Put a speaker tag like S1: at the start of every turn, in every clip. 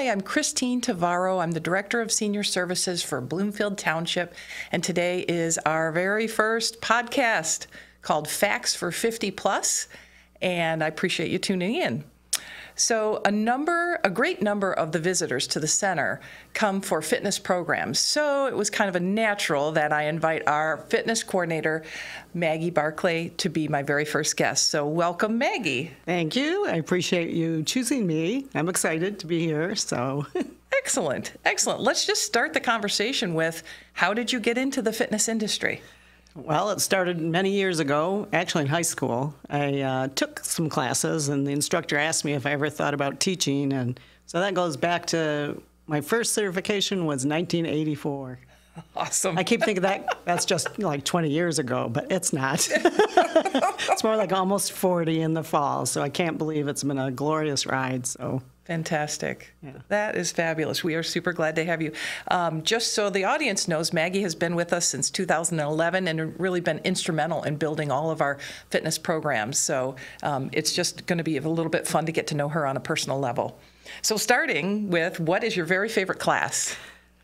S1: Hi, I'm Christine Tavaro. I'm the Director of Senior Services for Bloomfield Township, and today is our very first podcast called Facts for 50 Plus, and I appreciate you tuning in. So a great number of the visitors to the center come for fitness programs. So it was kind of a natural that I invite our fitness coordinator, Maggie Barclay, to be my very first guest. So welcome, Maggie.
S2: Thank you. I appreciate you choosing me. I'm excited to be here.
S1: Excellent. Excellent. Let's just start the conversation with, how did you get into the fitness industry?
S2: Well, it started many years ago, actually in high school. I took some classes, and the instructor asked me if I ever thought about teaching. And so that goes back to my first certification was 1984.
S1: Awesome.
S2: I keep thinking that's just like 20 years ago, but it's not. It's more like almost 40 in the fall, so I can't believe it's been a glorious ride. So.
S1: Fantastic.
S2: Yeah.
S1: That is fabulous. We are super glad to have you. Just so the audience knows, Maggie has been with us since 2011 and really been instrumental in building all of our fitness programs. So it's just going to be a little bit fun to get to know her on a personal level. So starting with, what is your very favorite class?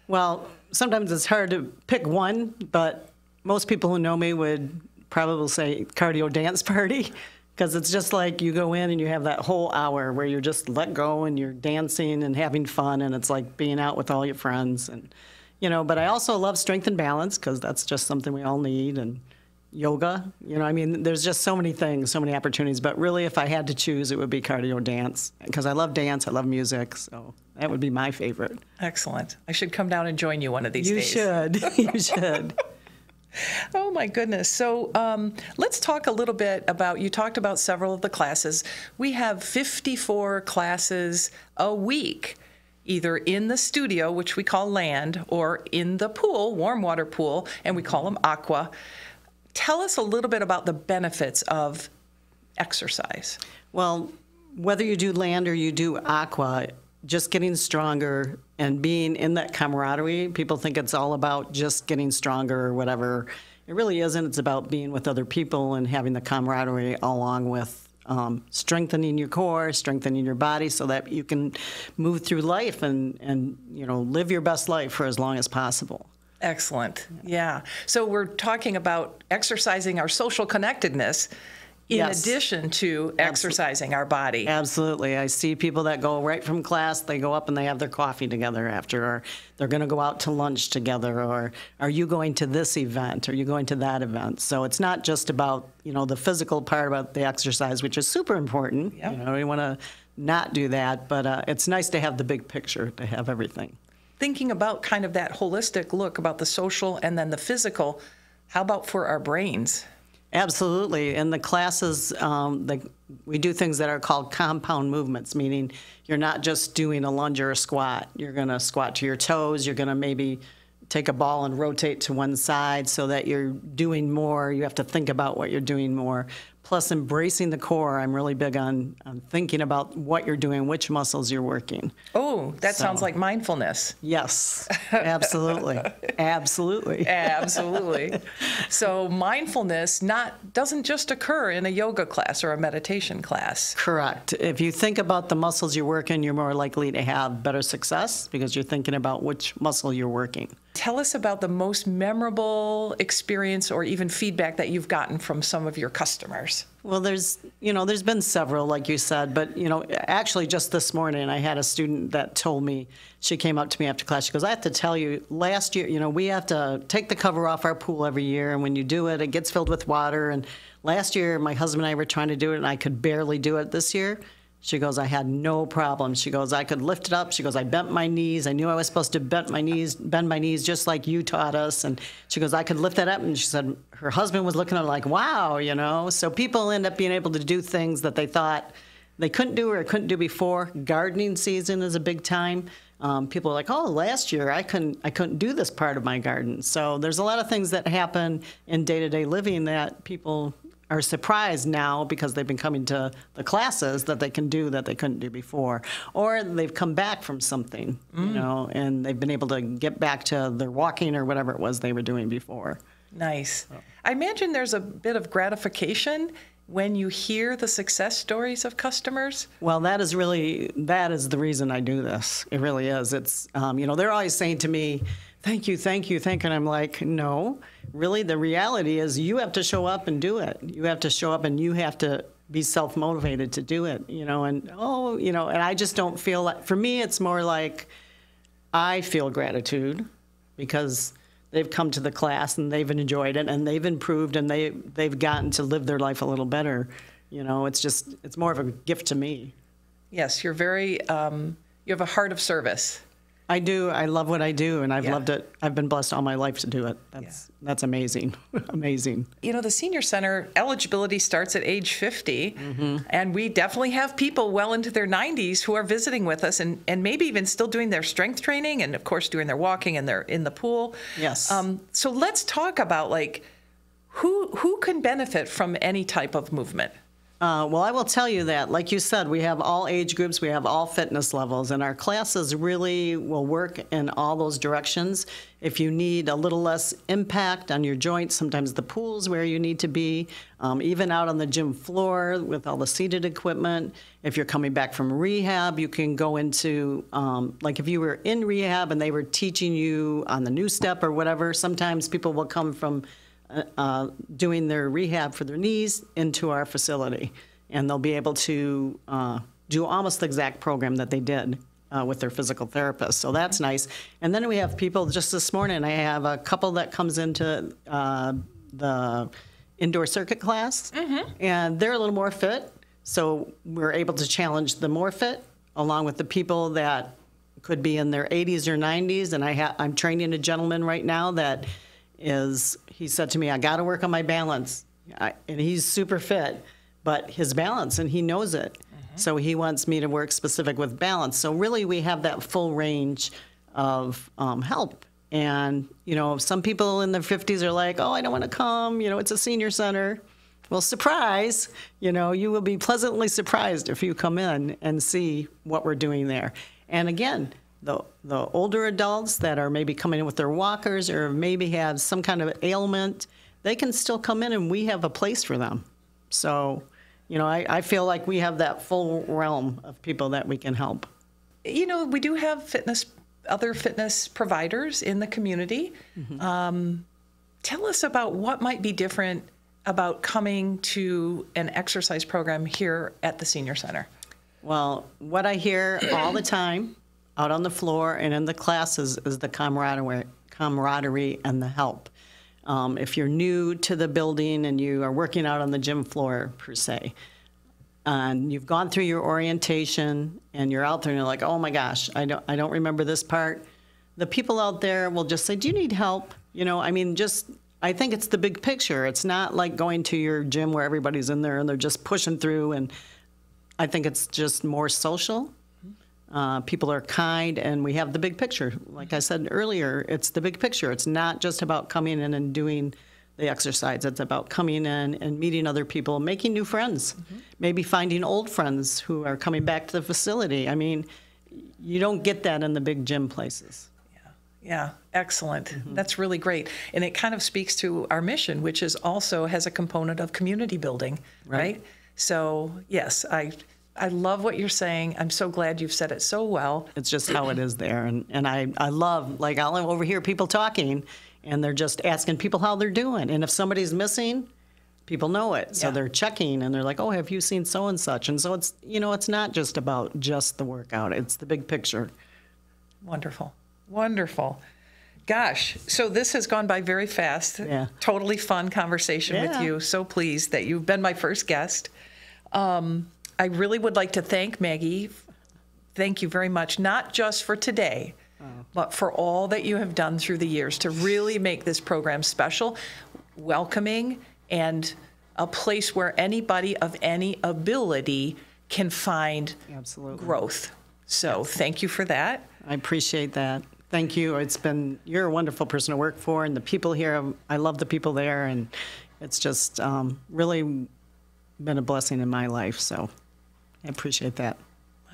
S2: Well, sometimes it's hard to pick one, but most people who know me would probably say cardio dance party. Because it's just like you go in and you have that whole hour where you're just let go and you're dancing and having fun, and it's like being out with all your friends. And, but I also love strength and balance, because that's just something we all need, and yoga. There's just so many things, so many opportunities. But really, if I had to choose, it would be cardio dance, because I love dance, I love music, so that would be my favorite.
S1: Excellent. I should come down and join you one of these days.
S2: You should. You should.
S1: Oh, my goodness. So let's talk a little bit about, you talked about several of the classes. We have 54 classes a week, either in the studio, which we call land, or in the pool, warm water pool, and we call them aqua. Tell us a little bit about the benefits of exercise.
S2: Well, whether you do land or you do aqua, just getting stronger and being in that camaraderie. People think it's all about just getting stronger or whatever. It really isn't. It's about being with other people and having the camaraderie along with strengthening your core, strengthening your body, so that you can move through life and live your best life for as long as possible.
S1: Excellent. Yeah. So we're talking about exercising our social connectedness in addition to exercising our body.
S2: Absolutely. I see people that go right from class, they go up and they have their coffee together after, or they're going to go out to lunch together, or are you going to this event? Are you going to that event? So it's not just about, the physical part about the exercise, which is super important.
S1: Yep.
S2: We want to not do that, but it's nice to have the big picture, to have everything.
S1: Thinking about kind of that holistic look about the social and then the physical, how about for our brains?
S2: Absolutely. In the classes, we do things that are called compound movements, meaning you're not just doing a lunge or a squat. You're going to squat to your toes. You're going to maybe take a ball and rotate to one side so that you're doing more. You have to think about what you're doing more. Plus, embracing the core. I'm really big on thinking about what you're doing, which muscles you're working.
S1: Oh, that sounds like mindfulness.
S2: Yes, absolutely. Absolutely.
S1: Absolutely. So mindfulness doesn't just occur in a yoga class or a meditation class.
S2: Correct. If you think about the muscles you're working, you're more likely to have better success, because you're thinking about which muscle you're working.
S1: Tell us about the most memorable experience or even feedback that you've gotten from some of your customers.
S2: Well, there's been several, like you said, but, actually just this morning I had a student that told me, she came up to me after class, she goes, I have to tell you, last year, we have to take the cover off our pool every year, and when you do it, it gets filled with water, and last year my husband and I were trying to do it, and I could barely do it. This year, she goes, I had no problem. She goes, I could lift it up. She goes, I bent my knees. I knew I was supposed to bend my knees just like you taught us. And she goes, I could lift that up. And she said her husband was looking at her like, wow, So people end up being able to do things that they thought they couldn't do or couldn't do before. Gardening season is a big time. People are like, oh, last year I couldn't do this part of my garden. So there's a lot of things that happen in day-to-day living that people are surprised now, because they've been coming to the classes, that they can do that they couldn't do before. Or they've come back from something, and they've been able to get back to their walking or whatever it was they were doing before.
S1: Nice. I imagine there's a bit of gratification when you hear the success stories of customers?
S2: Well, that is the reason I do this. It really is. It's, they're always saying to me, thank you, thank you, thank you. And I'm like, no, really, the reality is you have to show up and do it. You have to show up and you have to be self-motivated to do it, and I just don't feel like, for me, it's more like I feel gratitude because they've come to the class and they've enjoyed it and they've improved and they've gotten to live their life a little better. It's more of a gift to me.
S1: Yes, you're very, you have a heart of service.
S2: I do. I love what I do, and I've
S1: Yeah.
S2: loved it. I've been blessed all my life to do it. That's amazing. Amazing.
S1: The Senior Center eligibility starts at age 50, and we definitely have people well into their 90s who are visiting with us and maybe even still doing their strength training and, of course, doing their walking and they're in the pool.
S2: Yes.
S1: So let's talk about, who can benefit from any type of movement?
S2: Well, I will tell you that, like you said, we have all age groups, we have all fitness levels, and our classes really will work in all those directions. If you need a little less impact on your joints, sometimes the pool's where you need to be, even out on the gym floor with all the seated equipment. If you're coming back from rehab, you can go into, if you were in rehab and they were teaching you on the new step or whatever, sometimes people will come from doing their rehab for their knees into our facility. And they'll be able to do almost the exact program that they did with their physical therapist. So that's nice. And then we have people, just this morning, I have a couple that comes into the indoor circuit class, and they're a little more fit. So we're able to challenge the more fit along with the people that could be in their 80s or 90s. And I'm training a gentleman right now that he said to me, I got to work on my balance. And he's super fit, but his balance, and he knows it. So he wants me to work specific with balance. So really we have that full range of help. And, some people in their 50s are like, oh, I don't want to come. It's a senior center. Well, surprise, you will be pleasantly surprised if you come in and see what we're doing there. And again, the older adults that are maybe coming in with their walkers or maybe have some kind of ailment, they can still come in and we have a place for them. So, I feel like we have that full realm of people that we can help.
S1: We do have other fitness providers in the community. Tell us about what might be different about coming to an exercise program here at the Senior Center.
S2: Well, what I hear all the time out on the floor and in the classes is the camaraderie and the help. If you're new to the building and you are working out on the gym floor, per se, and you've gone through your orientation and you're out there and you're like, oh my gosh, I don't remember this part. The people out there will just say, do you need help? I think it's the big picture. It's not like going to your gym where everybody's in there and they're just pushing through. And I think it's just more social. People are kind, and we have the big picture. Like I said earlier, it's the big picture. It's not just about coming in and doing the exercise. It's about coming in and meeting other people, making new friends, maybe finding old friends who are coming back to the facility. You don't get that in the big gym places.
S1: Yeah, excellent. That's really great. And it kind of speaks to our mission, which is also has a component of community building, right? So, yes, I love what you're saying. I'm so glad you've said it so well.
S2: It's just how it is there. And I love, I'll overhear people talking, and they're just asking people how they're doing. And if somebody's missing, people know it. So they're checking, and they're like, oh, have you seen so and such? And so it's, it's not just about just the workout. It's the big picture.
S1: Wonderful. Wonderful. Gosh, so this has gone by very fast.
S2: Yeah.
S1: Totally fun conversation with you. So pleased that you've been my first guest. I really would like to thank Maggie. Thank you very much, not just for today, but for all that you have done through the years to really make this program special, welcoming, and a place where anybody of any ability can find growth. So thank you for that.
S2: I appreciate that. Thank you. You're a wonderful person to work for, and the people here, I love the people there, and it's just really been a blessing in my life, so I appreciate that.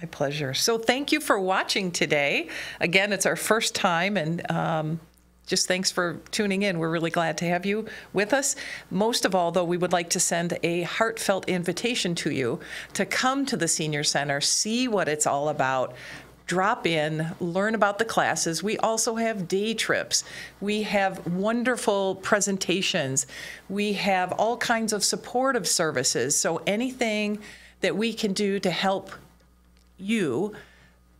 S1: My pleasure. So thank you for watching today. Again, it's our first time, and just thanks for tuning in. We're really glad to have you with us. Most of all, though, we would like to send a heartfelt invitation to you to come to the Senior Center, see what it's all about, drop in, learn about the classes. We also have day trips. We have wonderful presentations. We have all kinds of supportive services. So anything that we can do to help you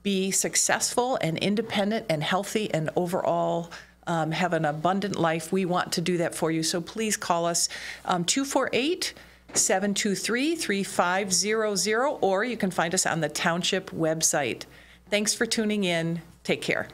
S1: be successful and independent and healthy and overall have an abundant life, we want to do that for you. So please call us 248-723-3500, or you can find us on the Township website. Thanks for tuning in. Take care.